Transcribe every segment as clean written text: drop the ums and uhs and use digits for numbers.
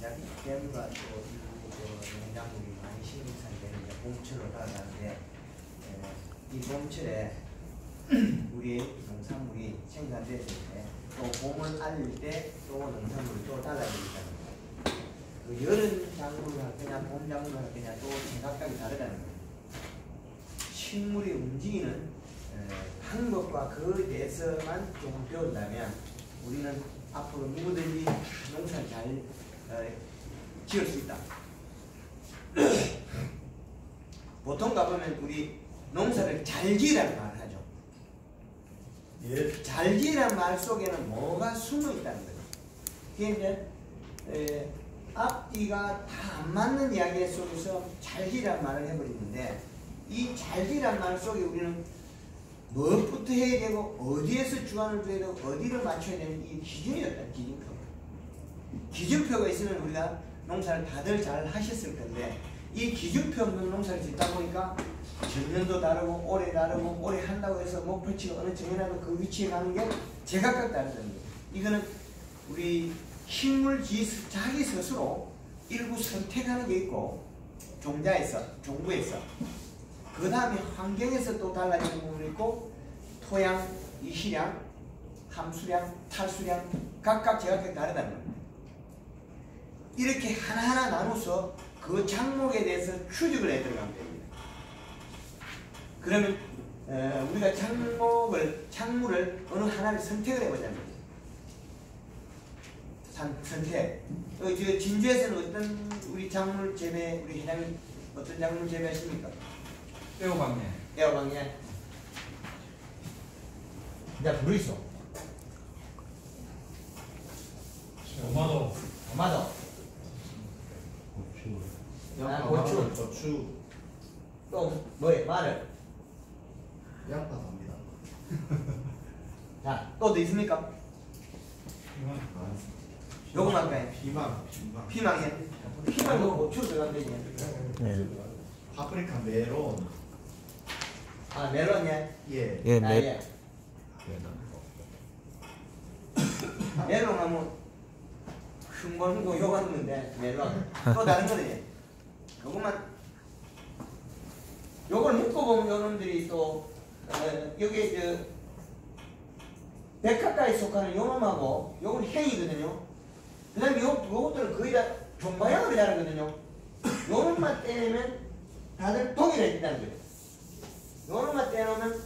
약댐과 또 농작물이 많이 생산되는 봄철로 다가가는데 이 봄철에 우리 농산물이 생산됐을 때 또 봄을 알릴 때 또 농산물이 또 달라지기 때문에 그 여름 작물을 그냥 봄 작물을 그냥 또 생각하기 다르다는 거예요. 식물이 움직이는 방법과 그에 대해서만 조금 배운다면 우리는 앞으로 누구든지 농사를 잘 지을 수 있다. 보통 가보면 우리 농사를 잘 지으라는 말을 하죠. 예. 잘 지으라는 말 속에는 뭐가 숨어 있다는 거죠. 그게 이제 앞뒤가 다 안 맞는 이야기 속에서 잘 지으라는 말을 해버리는데 이 잘 지으라는 말 속에 우리는 무엇부터 해야 되고 어디에서 주관을 둬야 되고 어디를 맞춰야 되는 이 기준이 어떤 기준표가 기준표가 있으면 우리가 농사를 다들 잘 하셨을 텐데 이 기준표 없는 농사를 짓다 보니까 전년도 다르고 올해 다르고 올해 한다고 해서 목표치가 어느 정해놔도 그 위치에 가는 게 제각각 다르다는 거예요. 이거는 우리 식물지 자기 스스로 일부 선택하는 게 있고 종부에서 그 다음에 환경에서 또 달라지는 부분이 있고 토양, 이시량, 함수량, 탈수량 각각 제각각 다르다는 겁니다. 이렇게 하나하나 나눠서 그 작목에 대해서 추적을 해 들어가면 됩니다. 그러면 우리가 작물을 어느 하나를 선택을 해보자는 거죠. 선택. 진주에서는 어떤 우리 작물 재배, 우리 회장님 어떤 작물 재배하십니까? 애호박잎. 애호박잎. 이제 부르이소. 토마토. 고추. 또 뭐예요? 마늘. 양파 삽니다. 자, 또 있습니까? 요거만 할까요? 피망이요? 피망도 고추 들어가면 되지. 네. 파프리카, 메론. 아, 멜론이야? 예. 예, 아, 예. 멜론 하면 흠거 요거 하는데 멜론. 또 다른 거는 요것만 요걸 묶어보면 요놈들이 또 여기 백화가에 속하는 요놈하고 요건 행이거든요. 그 다음에 요것들은 거의 다 종방향으로 자라거든요. 요놈만 떼내면 다들 동일해진다는 거예요. 요놈만 떼놓으면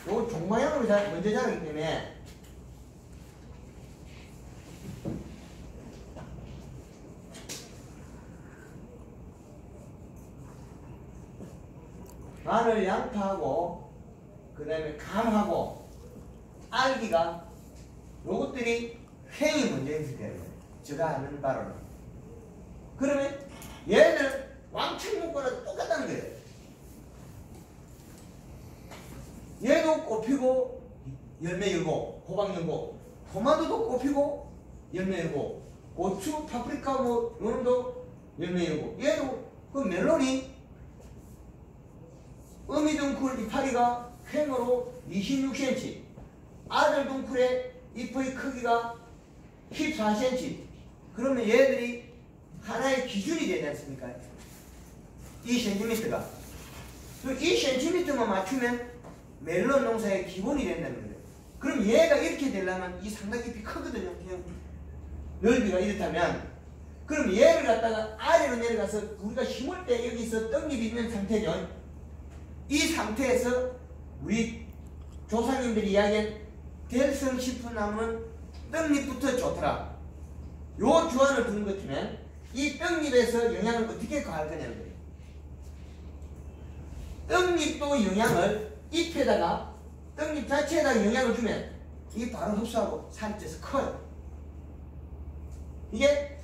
요건 종방향으로 먼저 자라기 때문에 마늘, 양파하고 그 다음에 감하고 알기가 요것들이 횡이 먼저 있을 거예요. 제가 아는 바로는. 그러면 얘는 왕창 묶어놔도 똑같다는 거예요. 얘도 꽃피고 열매 열고 호박 열고 토마토도 꽃피고 열매 열고 고추, 파프리카 뭐 요놈도 열매 열고 얘도 그 멜론이 어미둥쿨 이파리가 횡으로 26cm 아들둥쿨의 잎의 크기가 14cm 그러면 얘들이 하나의 기준이 되지 않습니까? 2cm가 그 2cm만 맞추면 멜론 농사의 기본이 된다는 거예요. 그럼 얘가 이렇게 되려면 이 상당히 잎이 크거든요. 그냥 넓이가 이렇다면 그럼 얘를 갖다가 아래로 내려가서 우리가 심을 때 여기서 떡잎이 있는 상태죠. 이 상태에서 우리 조상님들이 이야기한 될성 싶은 나무는 떡잎부터 좋더라. 요 주안을 두는 것 같으면 이 떡잎에서 영양을 어떻게 가할 거냐는 거예요. 떡잎도 영양을 잎에다가 떡잎 자체에다 영양을 주면 이게 바로 흡수하고 살이 쪄서 커요. 이게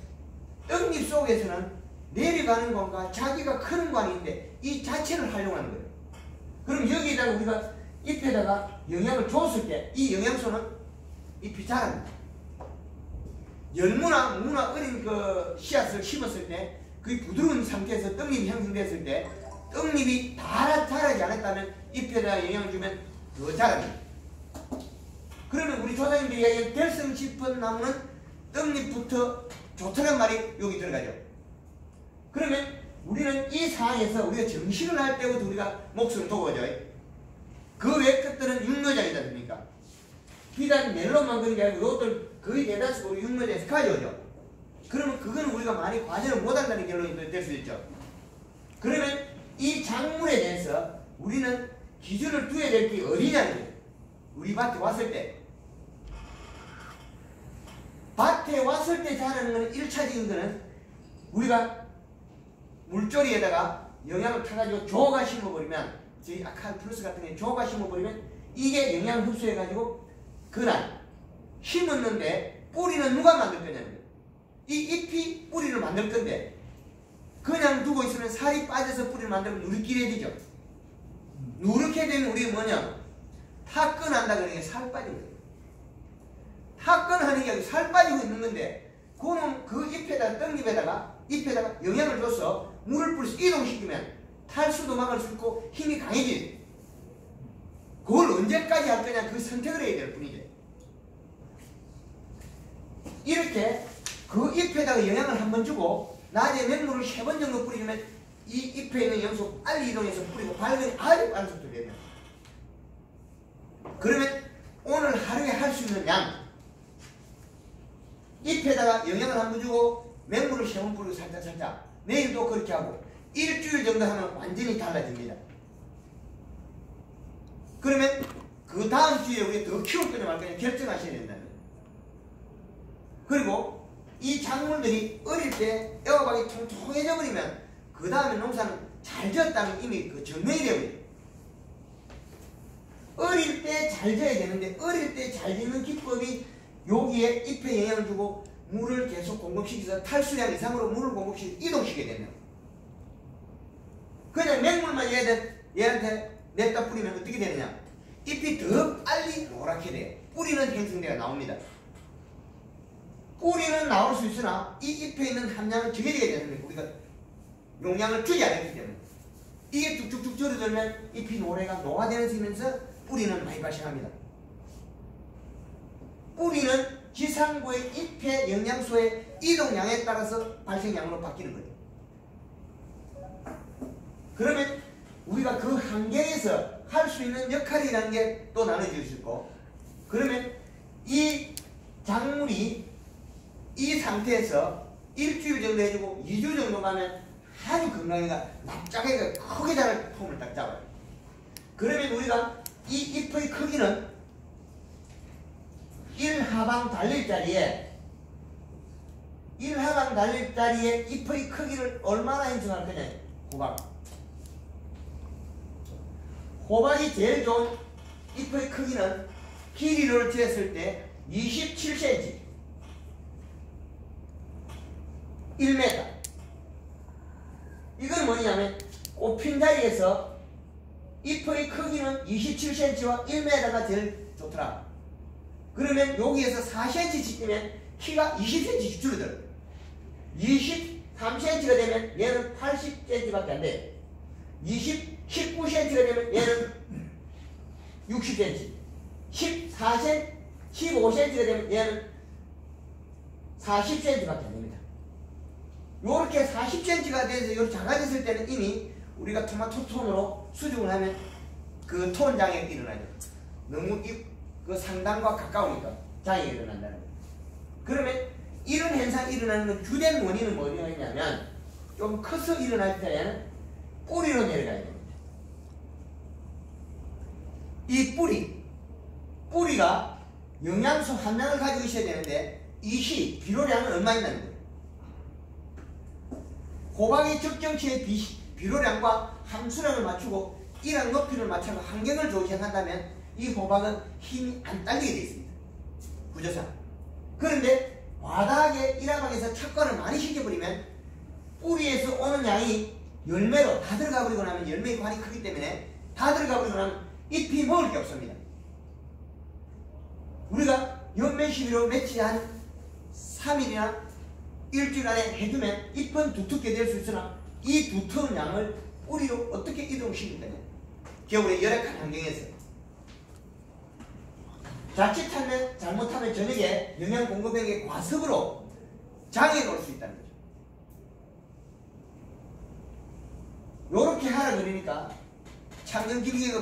떡잎 속에서는 내려가는 관과 자기가 크는 관인데 이 자체를 활용하는 거예요. 그럼 여기다가 우리가 잎에다가 영양을 줬을 때 이 영양소는 잎이 자랍니다. 열무나 무나 어린 그 씨앗을 심었을 때 그 부드러운 상태에서 떡잎이 형성됐을 때 떡잎이 다 자라지 않았다면 잎에다가 영양을 주면 더 자랍니다. 그러면 우리 조상님들이 이야기한 될성 싶은 나무는 떡잎부터 좋다는 말이 여기 들어가죠. 그러면 우리는 이 상황에서 우리가 정식을 할 때부터 우리가 목숨을 두고죠. 그 외 것들은 육묘장이지 않습니까? 비단 멜론만 그런 게 아니고 이것들 거의 대다수 우리 육묘장에서 가져오죠. 그러면 그거는 우리가 많이 과제를 못한다는 결론이 될 수 있죠. 그러면 이 작물에 대해서 우리는 기준을 두어야 될 게 어디냐는 거예요. 우리 밭에 왔을 때. 밭에 왔을 때 자라는 것은 1차적인 거는 우리가 물조리에다가 영양을 타가지고 조가 심어버리면, 저희 아칼플러스 같은 게 조가 심어버리면 이게 영양을 흡수해가지고 그날 심었는데 뿌리는 누가 만들 거냐는 거예요. 이 잎이 뿌리를 만들 건데 그냥 두고 있으면 살이 빠져서 뿌리를 만들면 누리끼리 되죠. 누렇게 되면 우리가 뭐냐? 타건한다 그러는 게 살 빠지는 거예요. 타건하는 게 아니고 살 빠지고 있는 건데 그는 그 잎에다가 영양을 줘서 물을 뿌려서 이동시키면 탈수도 막을 수 있고 힘이 강해지. 그걸 언제까지 할 거냐 그 선택을 해야 될 뿐이죠. 이렇게 그 잎에다가 영양을 한번 주고 낮에 맹물을 3번 정도 뿌리면 이 잎에 있는 영소 빨리 이동해서 뿌리고 발근이 아주 빠른 속도로 되면, 그러면 오늘 하루에 할 수 있는 양, 잎에다가 영양을 한번 주고 맹물을 3번 뿌리고 살짝 내일도 그렇게 하고 일주일 정도 하면 완전히 달라집니다. 그러면 그 다음 주에 우리 더 키울 거냐 말 거냐 결정하셔야 된다는 거예요. 그리고 이 작물들이 어릴 때 애호박이 통통해져 버리면 그 다음에 농사는 잘 지었다는 이미 그 증명이 되어버려요. 어릴 때 잘 지어야 되는데 어릴 때 잘 짓는 기법이 여기에 잎에 영향을 주고 물을 계속 공급시켜서 탈수량 이상으로 물을 공급시켜서 이동시키게 되면, 그냥 맹물만 얘한테 냈다 뿌리면 어떻게 되느냐? 잎이 더 빨리 노랗게 돼요. 뿌리는 행성대가 나옵니다. 뿌리는 나올 수 있으나 이 잎에 있는 함량은 적게 되는 거예요. 우리가 용량을 줄여야 되기 때문에 이게 쭉쭉쭉 줄어들면 잎이 노화되면서 뿌리는 많이 발생합니다. 뿌리는 지상부의 잎의 영양소의 이동량에 따라서 발생량으로 바뀌는 거예요. 그러면 우리가 그 환경에서 할 수 있는 역할이라는 게 또 나눠질 수 있고, 그러면 이 작물이 이 상태에서 일주일 정도 해주고 2주 정도 가면 아주 건강해가 납작하게 크게 자랄 폼을 딱 잡아요. 그러면 우리가 이 잎의 크기는 1하방 달릴 자리에 잎의 크기를 얼마나 인정할 거냐? 호박이 제일 좋은 잎의 크기는 길이를 재었을 때 27cm, 1m. 이건 뭐냐면 꽃핀 자리에서 잎의 크기는 27cm와 1m가 제일 좋더라. 그러면 여기에서 4cm씩 뛰면 키가 20cm씩 줄어들어요. 23cm가 되면 얘는 80cm밖에 안 돼요. 19cm가 되면 얘는 60cm, 15cm가 되면 얘는 40cm밖에 안 됩니다. 요렇게 40cm가 돼서 요렇게 작아졌을 때는 이미 우리가 토마토 톤으로 수정을 하면 그 톤 장애가 일어나죠. 너무 그 상단과 가까우니까 장애가 일어난다는 거예요. 그러면 이런 현상이 일어나는 건 주된 원인은 뭐냐면 좀 커서 일어날 때에는 뿌리로 내려가야 됩니다. 이 뿌리가 영양소 함량을 가지고 있어야 되는데 이 비료량은 얼마 있다는 거예요. 호박의 적정치의 비료량과 함수량을 맞추고 이랑 높이를 맞춰서 환경을 조정한다면 이 호박은 힘이 안 딸리게 되어 있습니다. 구조상. 그런데 과다하게 일하방에서 착과를 많이 시켜버리면 뿌리에서 오는 양이 열매로 다 들어가 버리고 나면 열매의 관이 크기 때문에 다 들어가 버리고 나면 잎이 먹을 게 없습니다. 우리가 연면 시비로 며칠 한 3일이나 일주일 안에 해주면 잎은 두텁게 될 수 있으나 이 두터운 양을 뿌리로 어떻게 이동시킬 거냐? 겨울에 열악한 환경에서 자칫하면 잘못하면 저녁에 영양 공급액의 과습으로 장애로 얼마나 걸리니까? 참견 기록이